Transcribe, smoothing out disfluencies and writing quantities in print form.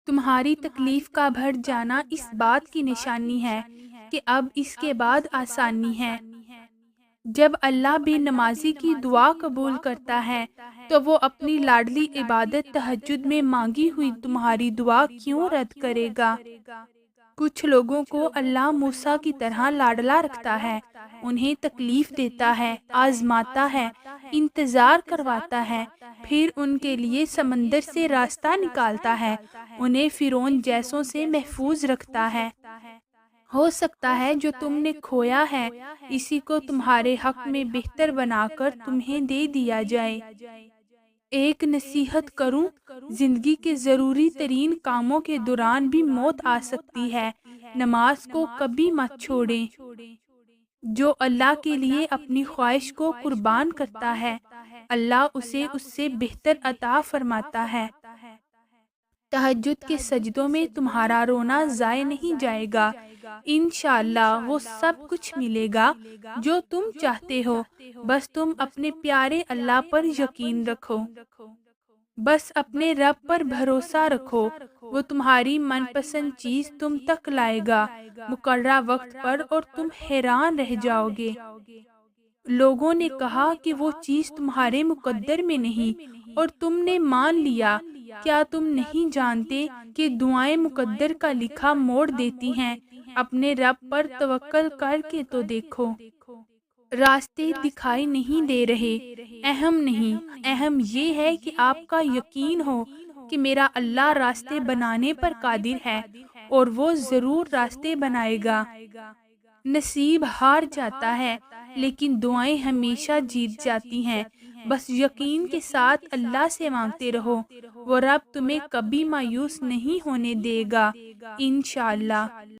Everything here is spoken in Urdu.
تمہاری تکلیف کا بڑھ جانا اس بات کی نشانی ہے کہ اب اس کے بعد آسانی ہے۔ جب اللہ بے نمازی کی دعا قبول کرتا ہے تو وہ اپنی لاڈلی عبادت تہجد میں مانگی ہوئی تمہاری دعا کیوں رد کرے گا؟ کچھ لوگوں کو اللہ موسیٰ کی طرح لاڈلا رکھتا ہے، انہیں تکلیف دیتا ہے، آزماتا ہے، انتظار کرواتا ہے، پھر ان کے لیے سمندر سے راستہ نکالتا ہے، انہیں فرعون جیسوں سے محفوظ رکھتا ہے۔ ہو سکتا ہے جو تم نے کھویا ہے اسی کو تمہارے حق میں بہتر بنا کر تمہیں دے دیا جائے۔ ایک نصیحت کروں، زندگی کے ضروری ترین کاموں کے دوران بھی موت آ سکتی ہے، نماز کو کبھی مت چھوڑیں۔ جو اللہ کے لیے اپنی خواہش کو قربان کرتا ہے، اللہ اسے اس سے بہتر عطا فرماتا ہے۔ تہجد کے سجدوں میں تمہارا رونا ضائع نہیں جائے گا، انشاءاللہ وہ سب کچھ ملے گا جو تم چاہتے ہو، بس تم اپنے پیارے اللہ پر یقین رکھو۔ بس اپنے رب پر بھروسہ رکھو، وہ تمہاری من پسند چیز تم تک لائے گا مقررہ وقت پر اور تم حیران رہ جاؤ گے۔ لوگوں نے کہا کہ وہ چیز تمہارے مقدر میں نہیں اور تم نے مان لیا، کیا تم نہیں جانتے کہ دعائیں مقدر کا لکھا موڑ دیتی ہیں؟ اپنے رب پر توکل کر کے تو دیکھو۔ راستے دکھائی نہیں دے رہے، اہم نہیں، اہم یہ ہے کہ آپ کا یقین ہو کہ میرا اللہ راستے بنانے پر قادر ہے اور وہ ضرور راستے بنائے گا۔ نصیب ہار جاتا ہے لیکن دعائیں ہمیشہ جیت جاتی ہیں، بس یقین کے ساتھ اللہ سے مانگتے رہو، وہ رب تمہیں کبھی مایوس نہیں ہونے دے گا، انشاءاللہ۔